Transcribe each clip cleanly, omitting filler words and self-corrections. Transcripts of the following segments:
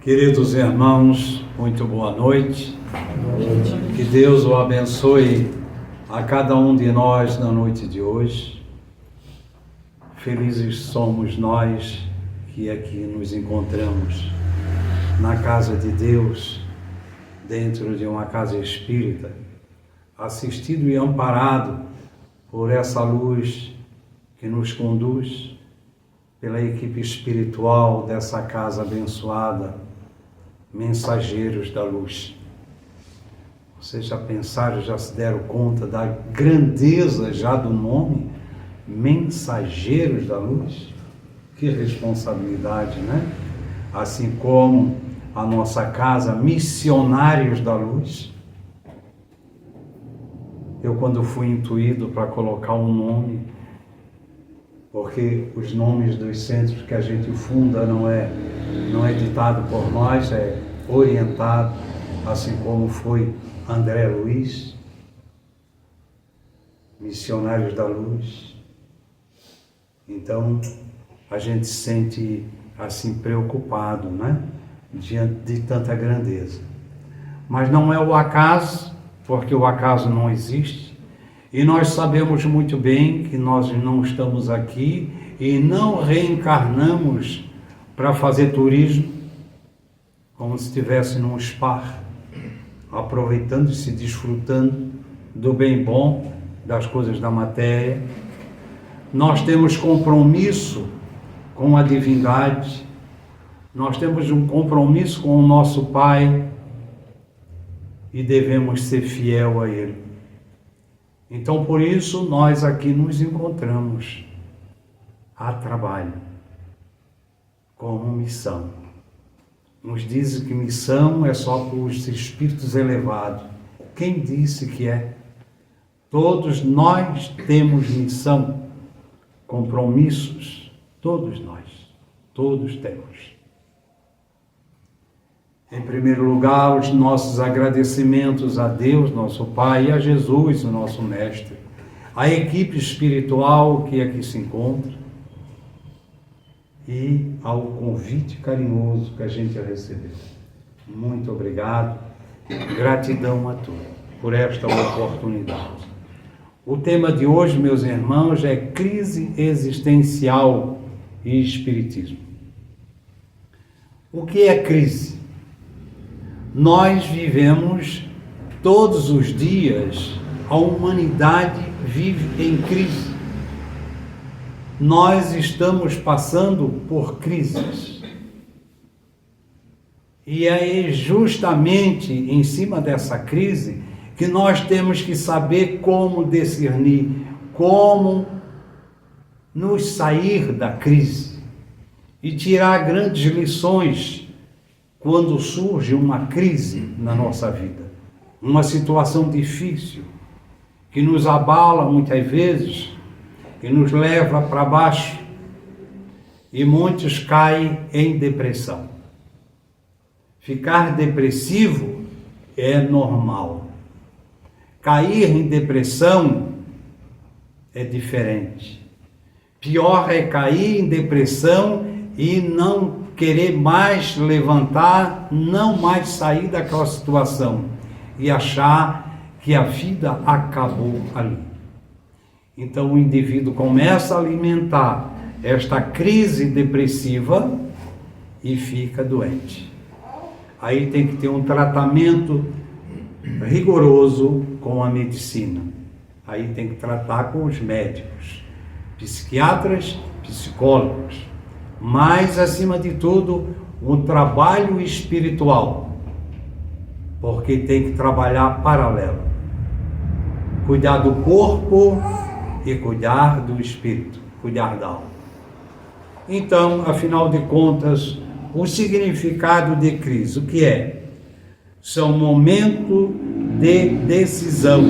Queridos irmãos, muito boa noite. Que Deus o abençoe a cada um de nós na noite de hoje. Felizes somos nós que aqui nos encontramos na casa de Deus, dentro de uma casa espírita, assistido e amparado por essa luz que nos conduz, pela equipe espiritual dessa casa abençoada, Mensageiros da Luz. Vocês já pensaram, já se deram conta da grandeza já do nome? Mensageiros da Luz? Que responsabilidade, né? Assim como a nossa casa, Missionários da Luz. Eu, quando fui intuído para colocar um nome, porque os nomes dos centros que a gente funda não é ditado por nós, é orientado, assim como foi André Luiz, Missionários da Luz. Então, a gente se sente assim preocupado, né? Diante de tanta grandeza. Mas não é o acaso, porque o acaso não existe. E nós sabemos muito bem que nós não estamos aqui e não reencarnamos para fazer turismo, como se estivesse num spa, aproveitando e se desfrutando do bem bom, das coisas da matéria. Nós temos compromisso com a divindade, nós temos um compromisso com o nosso Pai e devemos ser fiel a Ele. Então, por isso, nós aqui nos encontramos a trabalho, como missão. Nos dizem que missão é só para os espíritos elevados. Quem disse que é? Todos nós temos missão, compromissos, todos temos. Em primeiro lugar, os nossos agradecimentos a Deus, nosso Pai, e a Jesus, o nosso Mestre, a equipe espiritual que aqui se encontra e ao convite carinhoso que a gente recebeu. Muito obrigado, gratidão a todos por esta oportunidade. O tema de hoje, meus irmãos, é crise existencial e espiritismo. O que é crise? Nós vivemos todos os dias, a humanidade vive em crise. Nós estamos passando por crises. E é justamente em cima dessa crise que nós temos que saber como discernir, como nos sair da crise e tirar grandes lições quando surge uma crise na nossa vida, uma situação difícil, que nos abala muitas vezes, que nos leva para baixo, e muitos caem em depressão. Ficar depressivo é normal. Cair em depressão é diferente. Pior é cair em depressão e não querer mais levantar, não mais sair daquela situação e achar que a vida acabou ali. Então o indivíduo começa a alimentar esta crise depressiva e fica doente. Aí tem que ter um tratamento rigoroso com a medicina. Aí tem que tratar com os médicos, psiquiatras, psicólogos. Mas, acima de tudo, o trabalho espiritual, porque tem que trabalhar paralelo. Cuidar do corpo e cuidar do espírito, cuidar da alma. Então, afinal de contas, o significado de crise, o que é? São momentos de decisão,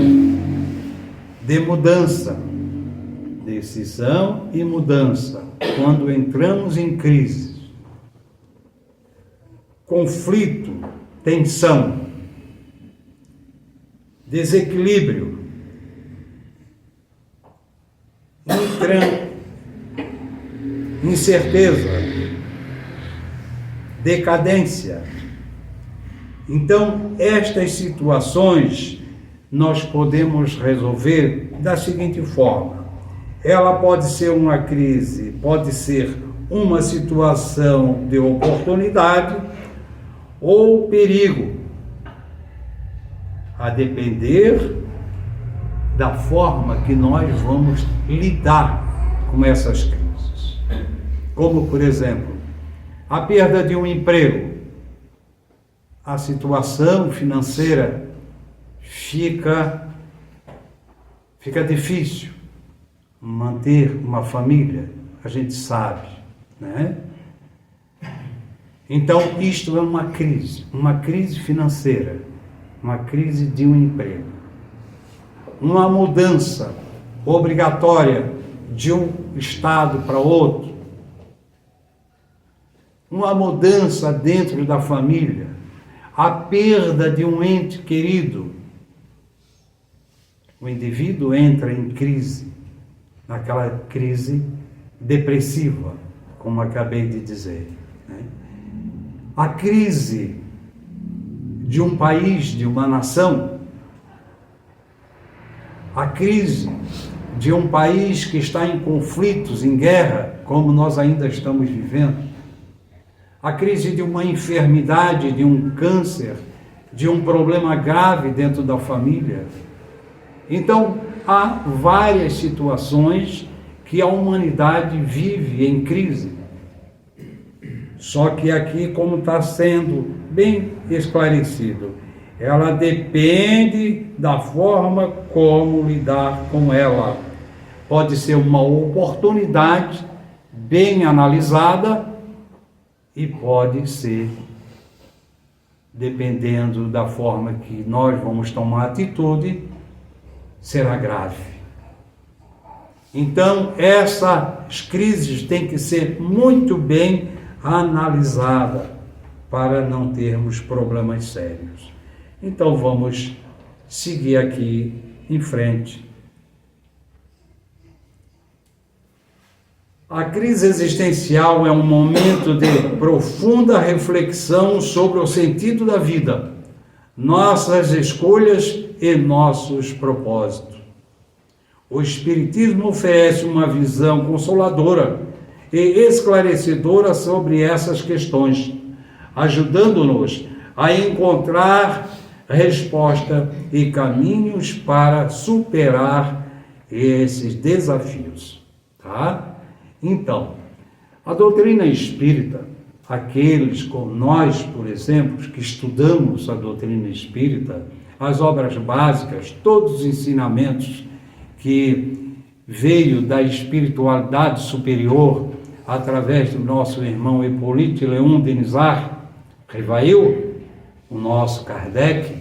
de mudança. Decisão e mudança, quando entramos em crise, conflito, tensão, desequilíbrio, incerteza, decadência. Então, estas situações nós podemos resolver da seguinte forma. Ela pode ser uma crise, pode ser uma situação de oportunidade ou perigo, a depender da forma que nós vamos lidar com essas crises. Como, por exemplo, a perda de um emprego, a situação financeira fica difícil. Manter uma família, a gente sabe, né? Então, isto é uma crise financeira, uma crise de um emprego. Uma mudança obrigatória de um estado para outro. Uma mudança dentro da família. A perda de um ente querido. O indivíduo entra em crise, naquela crise depressiva, como acabei de dizer, né? A crise de um país, de uma nação, a crise de um país que está em conflitos, em guerra, como nós ainda estamos vivendo, a crise de uma enfermidade, de um câncer, de um problema grave dentro da família. Então, há várias situações que a humanidade vive em crise. Só que aqui, como está sendo bem esclarecido, ela depende da forma como lidar com ela. Pode ser uma oportunidade bem analisada e pode ser, dependendo da forma que nós vamos tomar atitude, será grave. Então, essas crises têm que ser muito bem analisadas para não termos problemas sérios. Então, vamos seguir aqui em frente. A crise existencial é um momento de profunda reflexão sobre o sentido da vida, nossas escolhas e nossos propósitos. O Espiritismo oferece uma visão consoladora e esclarecedora sobre essas questões, ajudando-nos a encontrar resposta e caminhos para superar esses desafios, tá? Então, a doutrina espírita, aqueles como nós, por exemplo, que estudamos a doutrina espírita, as obras básicas, todos os ensinamentos que veio da espiritualidade superior através do nosso irmão Hippolyte Léon Denisard Rivail, o nosso Kardec,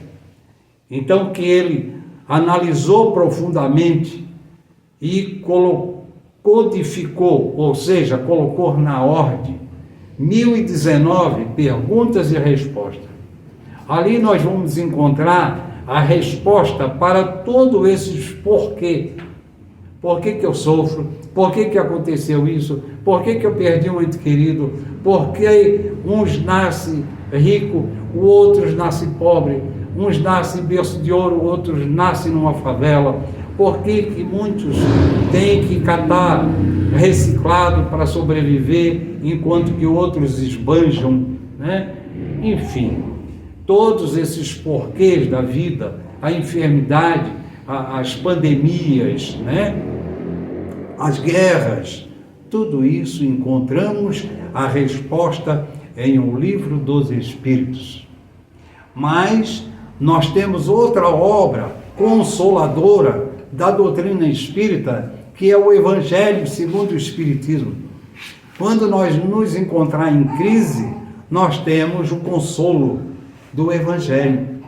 então que ele analisou profundamente e codificou, ou seja, colocou na ordem 1019 perguntas e respostas. Ali nós vamos encontrar a resposta para todos esses porquê. Por que eu sofro? Por que aconteceu isso? Por que eu perdi um ente querido? Por que uns nascem ricos, outros nascem pobres? Uns nascem berço de ouro, outros nascem numa favela? Por que muitos têm que catar reciclado para sobreviver, enquanto que outros esbanjam, né? Enfim, todos esses porquês da vida, a enfermidade, as pandemias, né? As guerras, tudo isso encontramos a resposta em O Livro dos Espíritos. Mas nós temos outra obra consoladora da doutrina espírita, que é o Evangelho segundo o Espiritismo. Quando nós nos encontrar em crise, nós temos o consolo do Evangelho.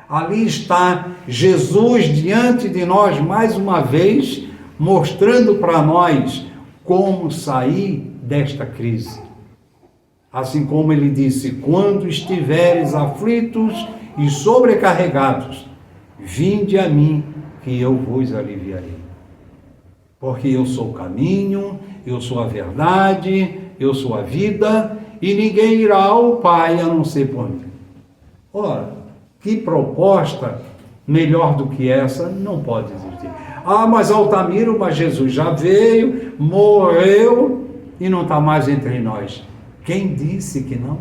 Ali está Jesus diante de nós mais uma vez, mostrando para nós como sair desta crise. Assim como ele disse: quando estiveres aflitos e sobrecarregados, vinde a mim, que eu vos aliviarei. Porque eu sou o caminho, eu sou a verdade, eu sou a vida, e ninguém irá ao Pai a não ser por mim. Ora, que proposta melhor do que essa não pode existir. Ah, mas Altamiro, mas Jesus já veio, morreu e não está mais entre nós. Quem disse que não?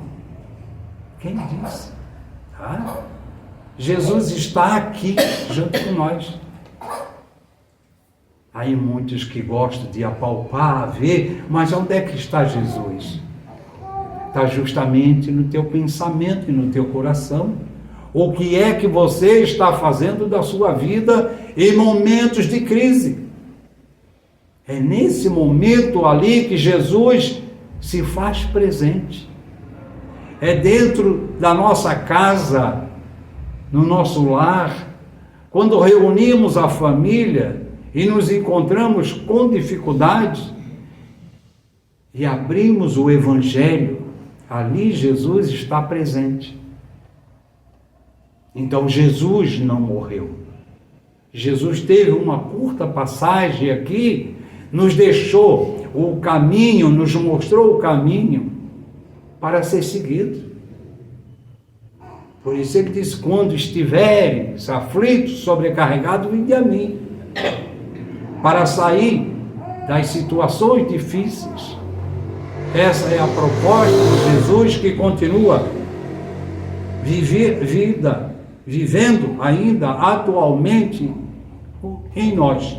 Quem disse? Tá? Jesus está aqui junto com nós. Há muitos que gostam de apalpar, ver, mas onde é que está Jesus? Está justamente no teu pensamento e no teu coração. O que é que você está fazendo da sua vida em momentos de crise? É nesse momento ali que Jesus se faz presente. É dentro da nossa casa, no nosso lar, quando reunimos a família e nos encontramos com dificuldades e abrimos o Evangelho, ali Jesus está presente. Então Jesus não morreu. Jesus teve uma curta passagem aqui, nos deixou o caminho, nos mostrou o caminho para ser seguido. Por isso ele diz, quando estiveres aflitos, sobrecarregados, vinde a mim. Para sair das situações difíceis. Essa é a proposta de Jesus, que continua vivendo ainda atualmente em nós.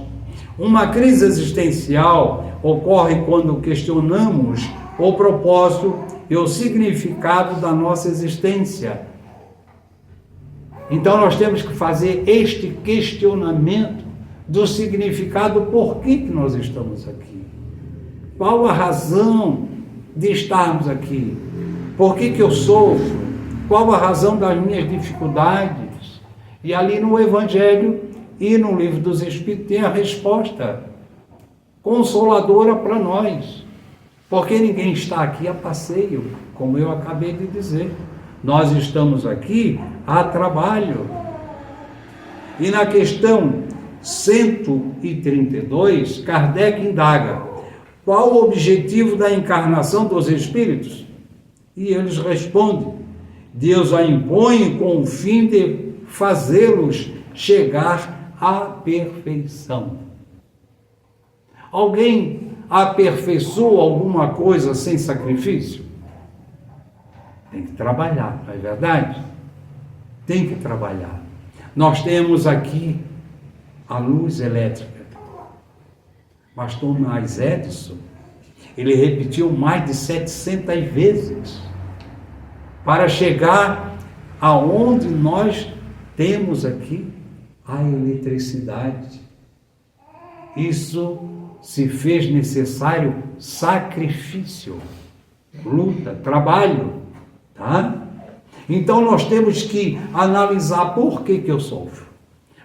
Uma crise existencial ocorre quando questionamos o propósito e o significado da nossa existência. Então nós temos que fazer este questionamento do significado, por que nós estamos aqui? Qual a razão de estarmos aqui? Por que eu sofro? Qual a razão das minhas dificuldades? E ali no Evangelho e no Livro dos Espíritos tem a resposta consoladora para nós. Porque ninguém está aqui a passeio, como eu acabei de dizer. Nós estamos aqui a trabalho. E na questão 132, Kardec indaga: qual o objetivo da encarnação dos espíritos? E eles respondem: Deus a impõe com o fim de fazê-los chegar à perfeição. Alguém aperfeiçoa alguma coisa sem sacrifício? Tem que trabalhar, não é verdade? Tem que trabalhar. Nós temos aqui a luz elétrica. Mas Thomas Edison, ele repetiu mais de 700 vezes para chegar aonde nós temos aqui a eletricidade. Isso se fez necessário sacrifício, luta, trabalho, tá? Então nós temos que analisar por que eu sofro.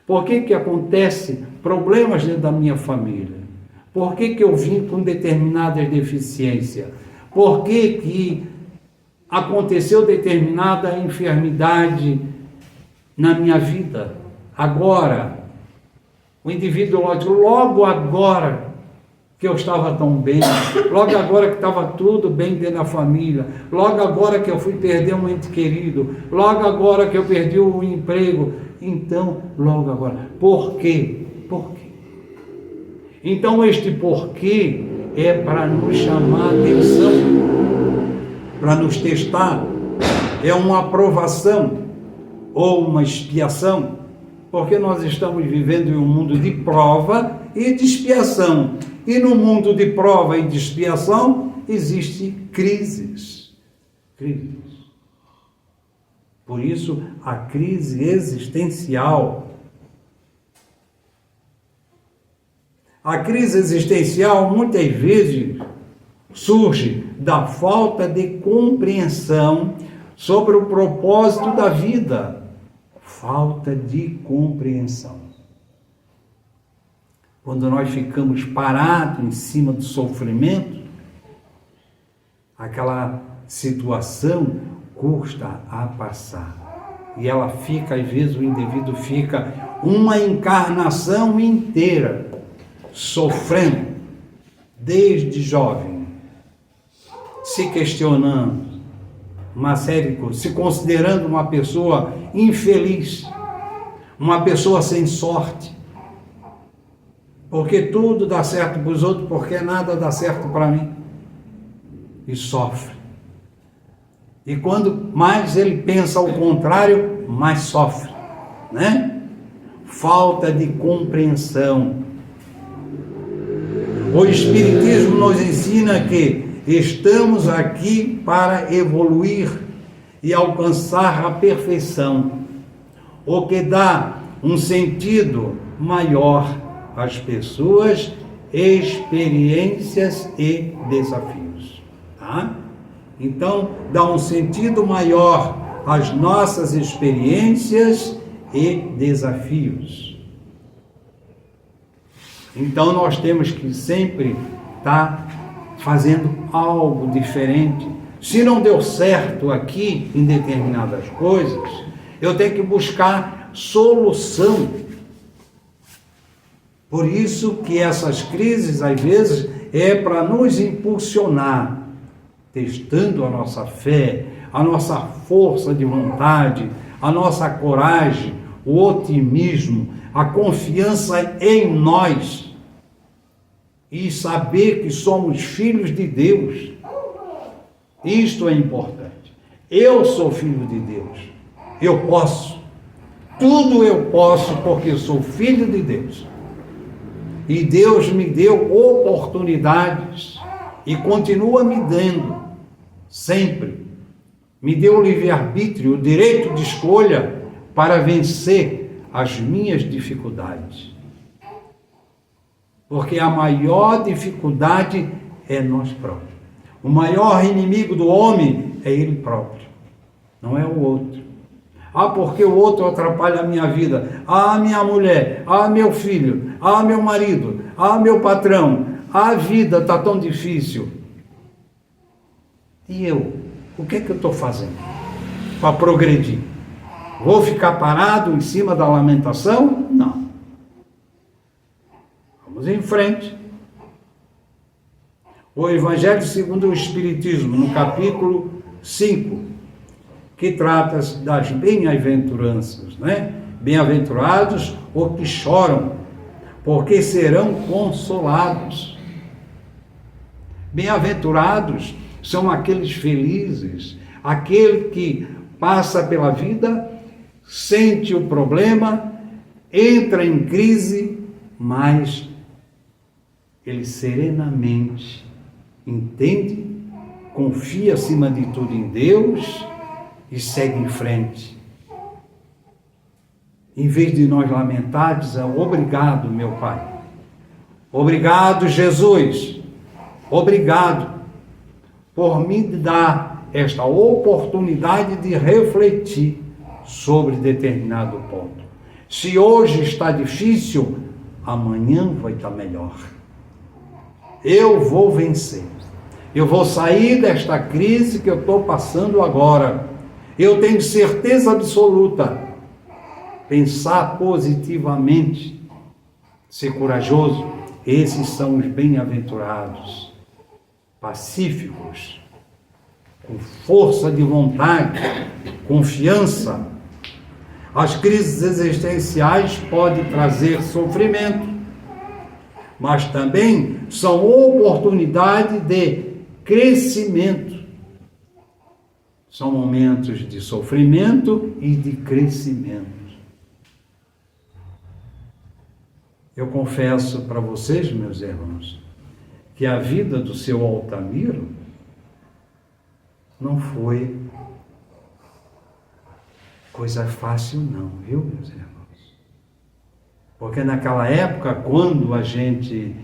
Por que acontece problemas dentro da minha família? Por que eu vim com determinadas deficiências? Por que aconteceu determinada enfermidade na minha vida? Agora, o indivíduo logo agora que eu estava tão bem, logo agora que estava tudo bem dentro da família, logo agora que eu fui perder um ente querido, logo agora que eu perdi o emprego, então, logo agora. Por quê? Por quê? Então, este porquê é para nos chamar a atenção, para nos testar. É uma aprovação ou uma expiação, porque nós estamos vivendo em um mundo de prova e de expiação. E no mundo de prova e de expiação existem crises. Crises. Por isso, a crise existencial. A crise existencial, muitas vezes, surge da falta de compreensão sobre o propósito da vida. Falta de compreensão. Quando nós ficamos parados em cima do sofrimento, aquela situação custa a passar. E ela fica, às vezes o indivíduo fica uma encarnação inteira sofrendo, desde jovem, se questionando uma série de coisas, se considerando uma pessoa infeliz, uma pessoa sem sorte, porque tudo dá certo para os outros, porque nada dá certo para mim, e sofre. E quando mais ele pensa ao contrário, mais sofre, né? Falta de compreensão. O Espiritismo nos ensina que estamos aqui para evoluir e alcançar a perfeição, o que dá um sentido maior às pessoas, experiências e desafios. Tá? Então, dá um sentido maior às nossas experiências e desafios. Então, nós temos que sempre estar fazendo algo diferente. Se não deu certo aqui em determinadas coisas, eu tenho que buscar solução. Por isso que essas crises, às vezes, é para nos impulsionar, testando a nossa fé, a nossa força de vontade, a nossa coragem, o otimismo, a confiança em nós e saber que somos filhos de Deus. Isto é importante. Eu sou filho de Deus. Eu posso. Tudo eu posso porque sou filho de Deus. E Deus me deu oportunidades e continua me dando, sempre. Me deu o livre-arbítrio, o direito de escolha para vencer as minhas dificuldades. Porque a maior dificuldade é nós próprios. O maior inimigo do homem é ele próprio, não é o outro. Porque o outro atrapalha a minha vida. Minha mulher, meu filho, meu marido, meu patrão, a vida está tão difícil. E eu? O que é que eu estou fazendo para progredir? Vou ficar parado em cima da lamentação? Não. Vamos em frente. O Evangelho segundo o Espiritismo, no capítulo 5, que trata das bem-aventuranças, né? Bem-aventurados os que choram, porque serão consolados. Bem-aventurados são aqueles felizes, aquele que passa pela vida, sente o problema, entra em crise, mas ele serenamente entende, confia acima de tudo em Deus e segue em frente. Em vez de nós lamentar, dizer: obrigado, meu Pai. Obrigado, Jesus. Obrigado por me dar esta oportunidade de refletir sobre determinado ponto. Se hoje está difícil, amanhã vai estar melhor. Eu vou vencer. Eu vou sair desta crise que eu estou passando agora. Eu tenho certeza absoluta. Pensar positivamente, ser corajoso, esses são os bem-aventurados, pacíficos, com força de vontade, confiança. As crises existenciais podem trazer sofrimento, mas também são oportunidade de crescimento. São momentos de sofrimento e de crescimento. Eu confesso para vocês, meus irmãos, que a vida do seu Altamiro não foi coisa fácil não, viu, meus irmãos? Porque naquela época, quando a gente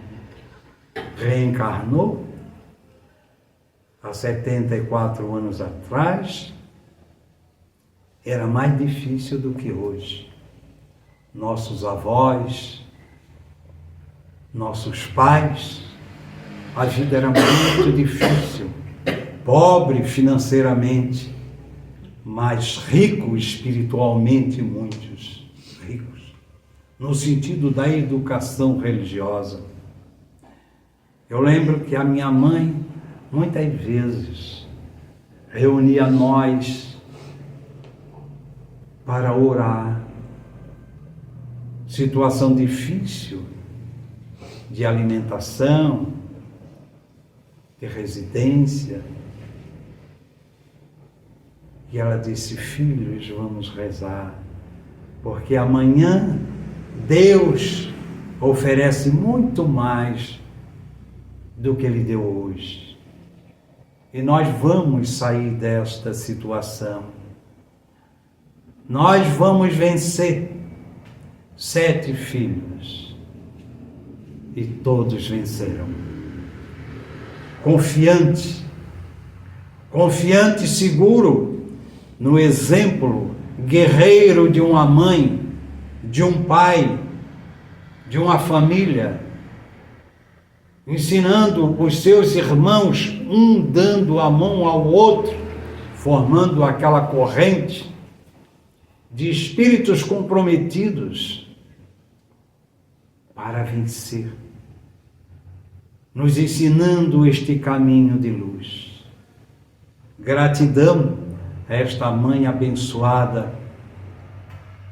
reencarnou, há 74 anos atrás, era mais difícil do que hoje. Nossos avós, nossos pais, a vida era muito difícil, pobre financeiramente, mas rico espiritualmente, muitos ricos, no sentido da educação religiosa. Eu lembro que a minha mãe, muitas vezes, reunia nós para orar. Situação difícil de alimentação, de residência. E ela disse: filhos, vamos rezar, porque amanhã Deus oferece muito mais do que Ele deu hoje. E nós vamos sair desta situação. Nós vamos vencer. 7 filhos. E todos venceram. Confiante e seguro no exemplo guerreiro de uma mãe, de um pai, de uma família, ensinando os seus irmãos, um dando a mão ao outro, formando aquela corrente de espíritos comprometidos para vencer, nos ensinando este caminho de luz. Gratidão a esta mãe abençoada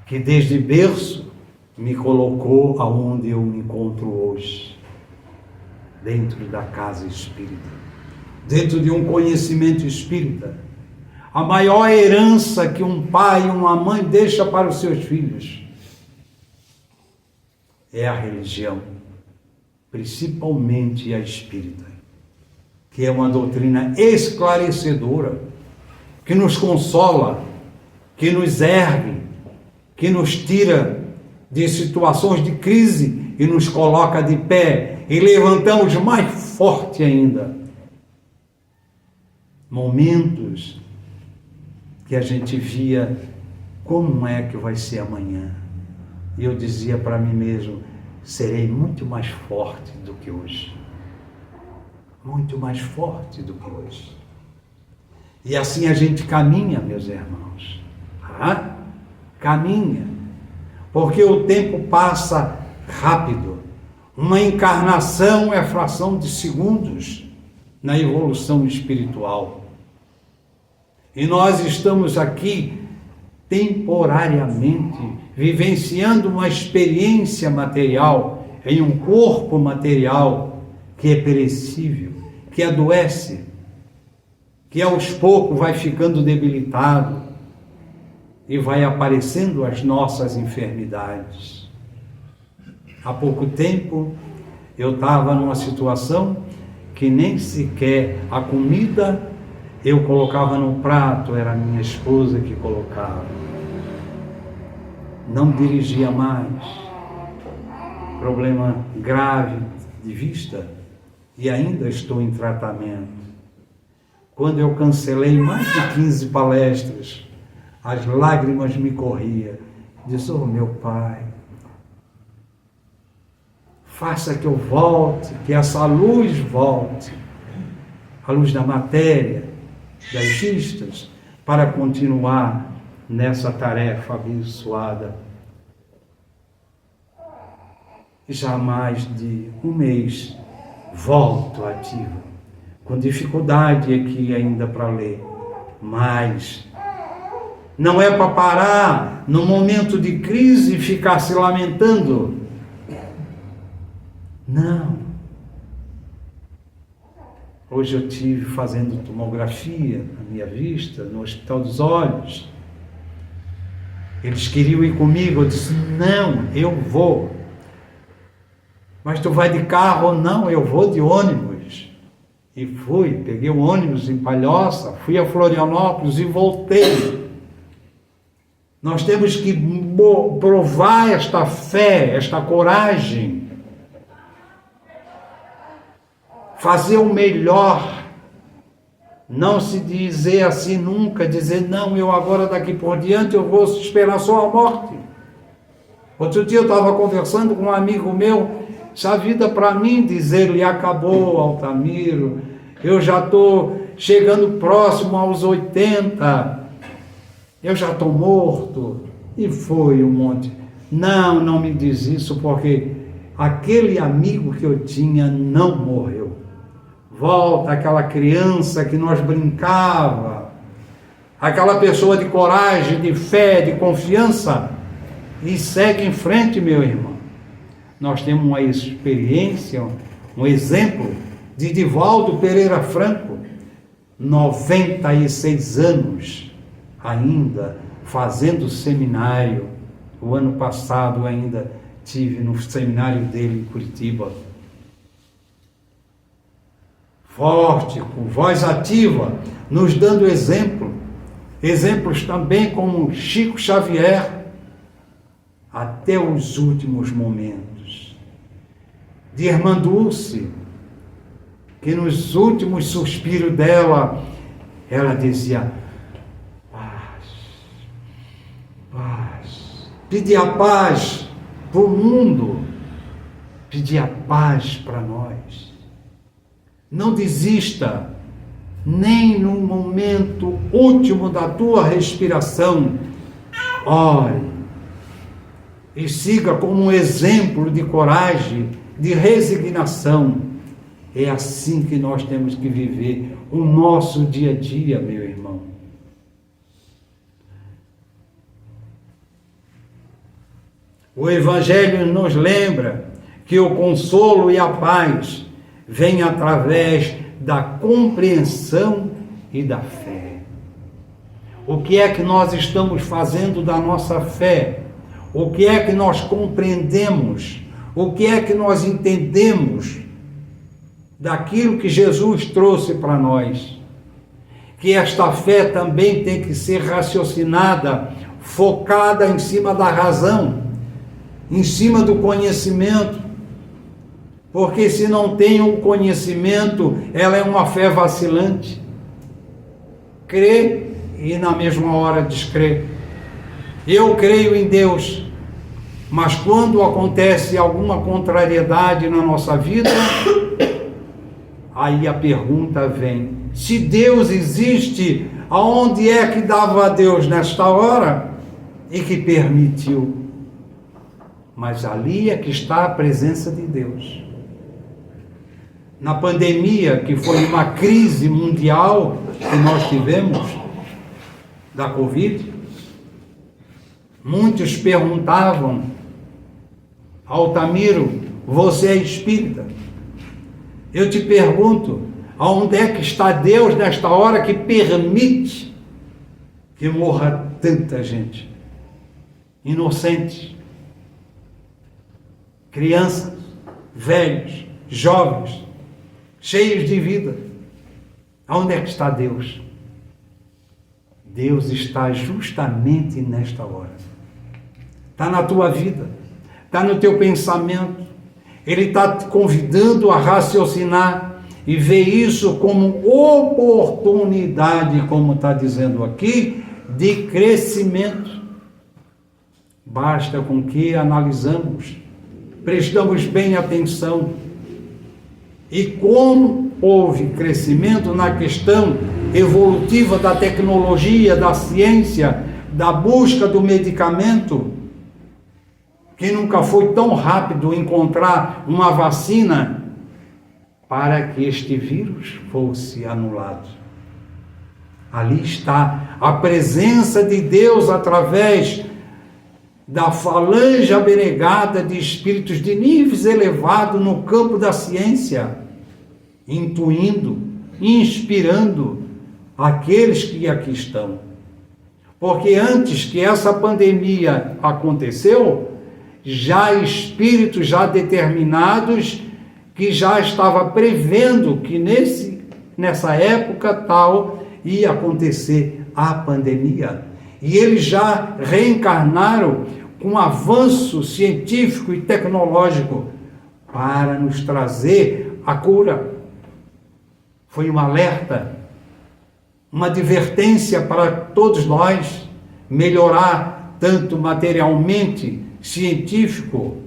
que desde berço me colocou aonde eu me encontro hoje, dentro da casa espírita, dentro de um conhecimento espírita. A maior herança que um pai e uma mãe deixa para os seus filhos é a religião, principalmente a espírita, que é uma doutrina esclarecedora, que nos consola, que nos ergue, que nos tira de situações de crise e nos coloca de pé e levantamos mais forte ainda. Momentos que a gente via como é que vai ser amanhã. E eu dizia para mim mesmo: serei muito mais forte do que hoje. Muito mais forte do que hoje. E assim a gente caminha, meus irmãos. Caminha. Porque o tempo passa rápido. Uma encarnação é fração de segundos na evolução espiritual. E nós estamos aqui temporariamente vivenciando uma experiência material em um corpo material que é perecível, que adoece, que aos poucos vai ficando debilitado e vai aparecendo as nossas enfermidades. Há pouco tempo eu estava numa situação que nem sequer a comida eu colocava no prato, era a minha esposa que colocava. Não dirigia mais. Problema grave de vista e ainda estou em tratamento. Quando eu cancelei mais de 15 palestras, as lágrimas me corriam. Disse: oh, meu Pai, faça que eu volte, que essa luz volte, a luz da matéria, das vistas, para continuar nessa tarefa abençoada. E já há mais de um mês volto ativa, com dificuldade aqui ainda para ler, mas não é para parar no momento de crise e ficar se lamentando. Não. Hoje eu estive fazendo tomografia na minha vista, no Hospital dos Olhos. Eles queriam ir comigo, eu disse: não, eu vou. Mas tu vai de carro ou não? Eu vou de ônibus. E fui, peguei o ônibus em Palhoça, fui a Florianópolis e voltei. Nós temos que provar esta fé, esta coragem, fazer o melhor, não se dizer assim nunca, dizer: não, eu agora daqui por diante eu vou esperar só a morte. Outro dia eu estava conversando com um amigo meu, essa vida para mim, dizer-lhe: acabou, Altamiro, eu já estou chegando próximo aos 80, eu já estou morto. E foi um monte. Não, não me diz isso, porque aquele amigo que eu tinha não morreu. Volta aquela criança que nós brincava, aquela pessoa de coragem, de fé, de confiança, e segue em frente, meu irmão. Nós temos uma experiência, um exemplo de Divaldo Pereira Franco, 96 anos ainda, fazendo seminário. O ano passado ainda tive no seminário dele em Curitiba. Forte, com voz ativa, nos dando exemplos também como Chico Xavier, até os últimos momentos. De Irmã Dulce, que nos últimos suspiros dela, ela dizia: paz, paz. Pedir a paz para o mundo, pedir a paz para nós. Não desista, nem no momento último da tua respiração. Ore e siga como um exemplo de coragem, de resignação. É assim que nós temos que viver o nosso dia a dia, meu irmão. O Evangelho nos lembra que o consolo e a paz vêm através da compreensão e da fé. O que é que nós estamos fazendo da nossa fé? O que é que nós compreendemos? O que é que nós entendemos daquilo que Jesus trouxe para nós? Que esta fé também tem que ser raciocinada, focada em cima da razão, em cima do conhecimento, porque se não tem o conhecimento, ela é uma fé vacilante. Crê e na mesma hora descrê. Eu creio em Deus, mas quando acontece alguma contrariedade na nossa vida, aí a pergunta vem: se Deus existe, aonde é que dava a Deus nesta hora e que permitiu? Mas ali é que está a presença de Deus. Na pandemia, que foi uma crise mundial que nós tivemos, da Covid, muitos perguntavam: Altamiro, você é espírita? Eu te pergunto, aonde é que está Deus nesta hora que permite que morra tanta gente? Inocentes, crianças, velhos, jovens, cheios de vida. Aonde é que está Deus? Deus está justamente nesta hora. Está na tua vida, está no teu pensamento. Ele está te convidando a raciocinar e ver isso como oportunidade, como está dizendo aqui, de crescimento. Basta com que analisamos, prestamos bem atenção. E como houve crescimento na questão evolutiva da tecnologia, da ciência, da busca do medicamento, que nunca foi tão rápido encontrar uma vacina para que este vírus fosse anulado. Ali está a presença de Deus através da falange abnegada de espíritos de níveis elevados no campo da ciência, intuindo, inspirando aqueles que aqui estão. Porque antes que essa pandemia aconteceu, já espíritos já determinados que já estava prevendo que nessa época tal ia acontecer a pandemia. E eles já reencarnaram com avanço científico e tecnológico para nos trazer a cura. Foi um alerta, uma advertência para todos nós, melhorar tanto materialmente, científico,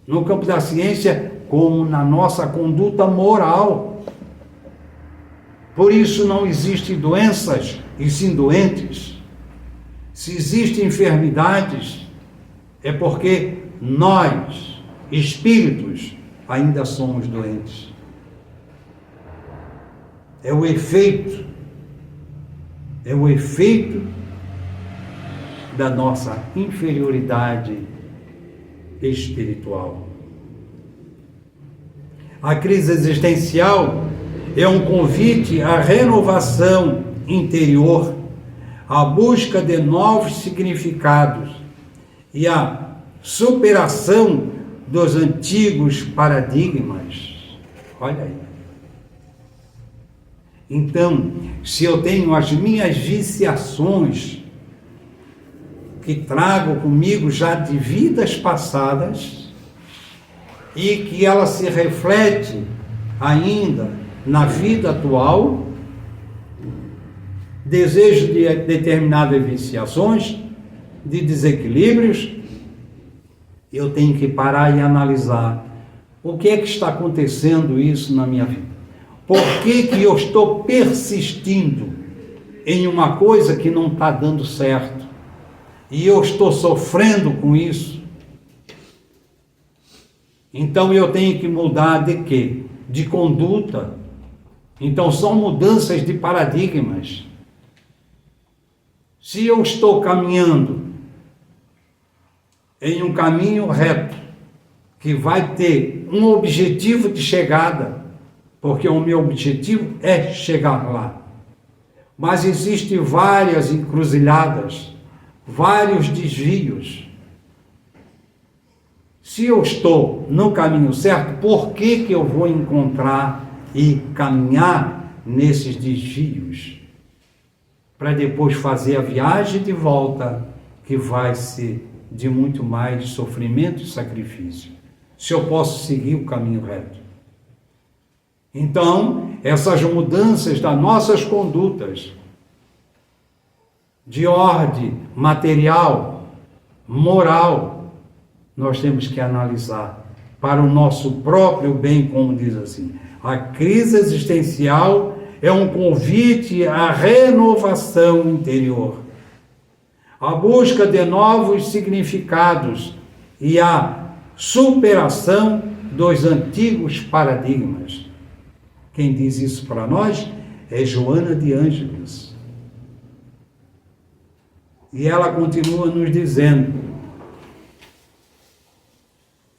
no campo da ciência, como na nossa conduta moral. Por isso não existem doenças e sim doentes. Se existem enfermidades, é porque nós, espíritos, ainda somos doentes. é o efeito da nossa inferioridade espiritual. A crise existencial é um convite à renovação interior, à busca de novos significados e à superação dos antigos paradigmas. Olha aí. Então, se eu tenho as minhas viciações que trago comigo já de vidas passadas e que ela se reflete ainda na vida atual, desejo de determinadas viciações, de desequilíbrios, eu tenho que parar e analisar o que é que está acontecendo isso na minha vida. Por que que eu estou persistindo em uma coisa que não está dando certo? E eu estou sofrendo com isso? Então eu tenho que mudar de quê? De conduta. Então são mudanças de paradigmas. Se eu estou caminhando em um caminho reto, que vai ter um objetivo de chegada, porque o meu objetivo é chegar lá. Mas existem várias encruzilhadas, vários desvios. Se eu estou no caminho certo, por que eu vou encontrar e caminhar nesses desvios? Para depois fazer a viagem de volta, que vai ser de muito mais sofrimento e sacrifício, se eu posso seguir o caminho reto. Então, essas mudanças das nossas condutas, de ordem material, moral, nós temos que analisar para o nosso próprio bem, como diz assim. A crise existencial é um convite à renovação interior, à busca de novos significados e à superação dos antigos paradigmas. Quem diz isso para nós é Joana de Ângeles. E ela continua nos dizendo,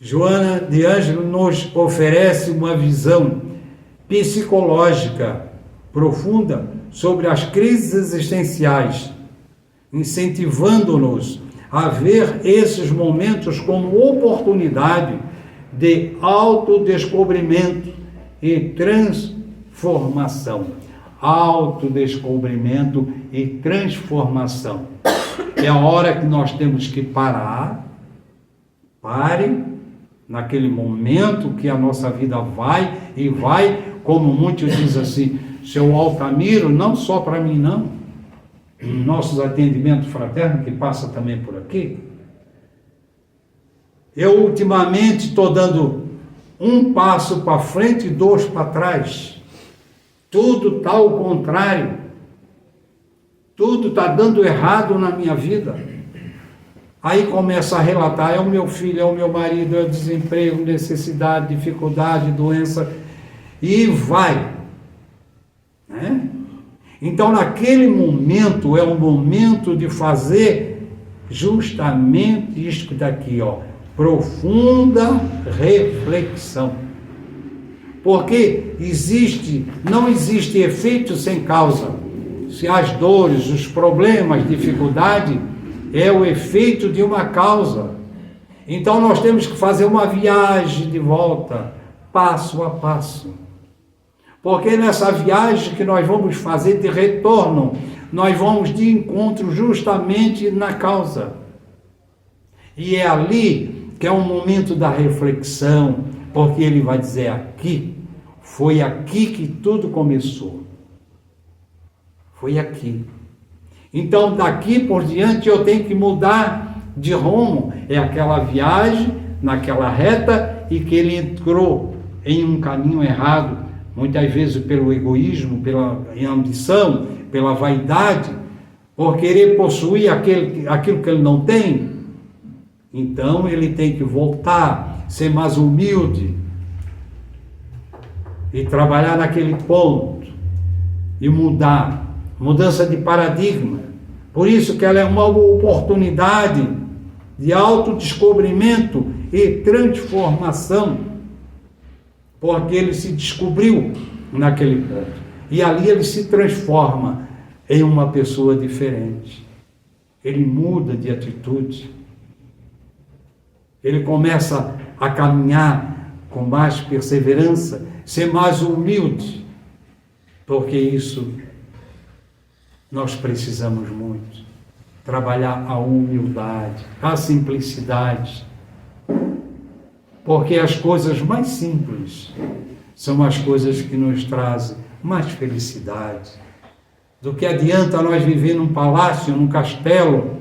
Joana de Ângeles nos oferece uma visão psicológica profunda sobre as crises existenciais, incentivando-nos a ver esses momentos como oportunidade de autodescobrimento e transformação. Autodescobrimento e transformação. É a hora que nós temos que parar, naquele momento que a nossa vida vai, como muitos dizem assim, seu Altamiro, não só para mim não, nossos atendimentos fraternos, que passa também por aqui, eu ultimamente estou dando um passo para frente e 2 para trás, tudo está ao contrário, tudo está dando errado na minha vida. Aí começa a relatar, é o meu filho, é o meu marido, é o desemprego, necessidade, dificuldade, doença, e vai, né? Então naquele momento é o momento de fazer justamente isso daqui, profunda reflexão. Porque não existe efeito sem causa. Se as dores, os problemas, dificuldade, é o efeito de uma causa. Então nós temos que fazer uma viagem de volta, passo a passo. Porque nessa viagem que nós vamos fazer de retorno, nós vamos de encontro justamente na causa. E é ali que é um momento da reflexão, porque ele vai dizer foi aqui que tudo começou. Foi aqui. Então daqui por diante eu tenho que mudar de rumo. É aquela viagem, naquela reta, e que ele entrou em um caminho errado, muitas vezes pelo egoísmo, pela ambição, pela vaidade, por querer possuir aquilo que ele não tem. Então ele tem que voltar, ser mais humilde e trabalhar naquele ponto e mudar, mudança de paradigma. Por isso que ela é uma oportunidade de autodescobrimento e transformação, porque ele se descobriu naquele ponto. E ali ele se transforma em uma pessoa diferente. Ele muda de atitude. Ele começa a caminhar com mais perseverança, ser mais humilde, porque isso nós precisamos muito. Trabalhar a humildade, a simplicidade, porque as coisas mais simples são as coisas que nos trazem mais felicidade. Do que adianta nós viver num palácio, num castelo,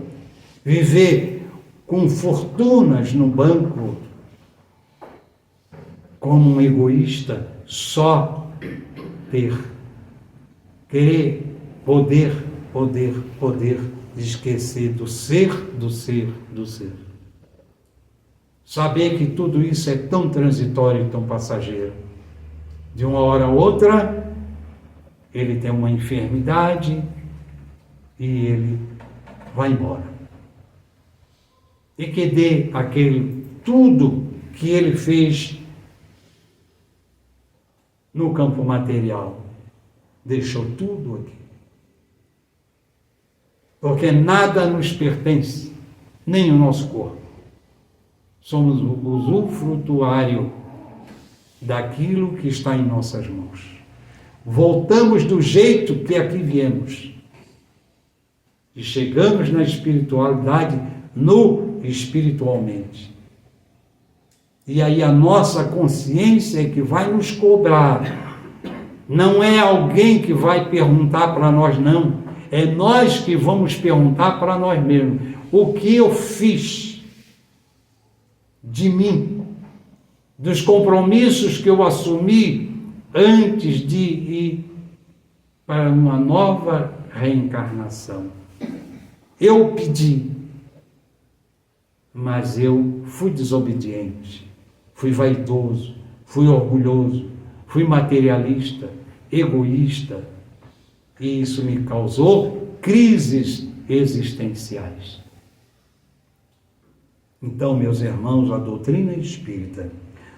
viver com fortunas no banco, como um egoísta, só ter, querer, poder, de esquecer do ser, do ser, do ser. Saber que tudo isso é tão transitório e tão passageiro. De uma hora a outra, ele tem uma enfermidade e ele vai embora. E que dê aquele tudo que ele fez no campo material. Deixou tudo aqui. Porque nada nos pertence, nem o nosso corpo. Somos o usufrutuário daquilo que está em nossas mãos. Voltamos do jeito que aqui viemos. E chegamos na espiritualidade, no espiritualmente. E aí a nossa consciência é que vai nos cobrar. Não é alguém que vai perguntar para nós, não. É nós que vamos perguntar para nós mesmos. O que eu fiz de mim? Dos compromissos que eu assumi antes de ir para uma nova reencarnação. Eu pedi, mas eu fui desobediente, fui vaidoso, fui orgulhoso, fui materialista, egoísta, e isso me causou crises existenciais. Então, meus irmãos, a doutrina espírita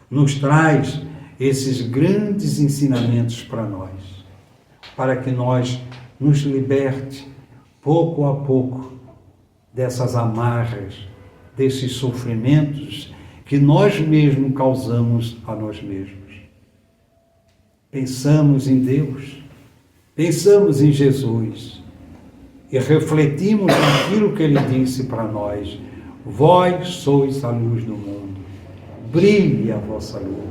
nos traz esses grandes ensinamentos para nós, para que nós nos liberte pouco a pouco dessas amarras, desses sofrimentos que nós mesmos causamos a nós mesmos. Pensamos em Deus, pensamos em Jesus e refletimos naquilo que Ele disse para nós: vós sois a luz do mundo, brilhe a vossa luz.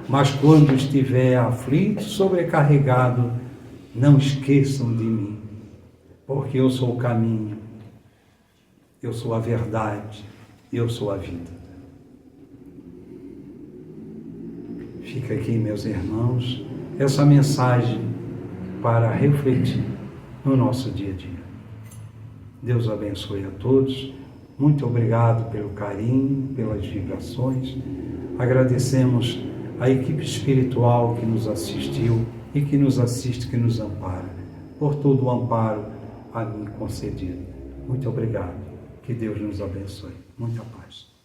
Mas quando estiver aflito, sobrecarregado, não esqueçam de mim, porque eu sou o caminho, eu sou a verdade, eu sou a vida. Fica aqui, meus irmãos, essa mensagem para refletir no nosso dia a dia. Deus abençoe a todos. Muito obrigado pelo carinho, pelas vibrações. Agradecemos a equipe espiritual que nos assistiu e que nos assiste, que nos ampara, por todo o amparo a mim concedido. Muito obrigado. Que Deus nos abençoe. Muita paz.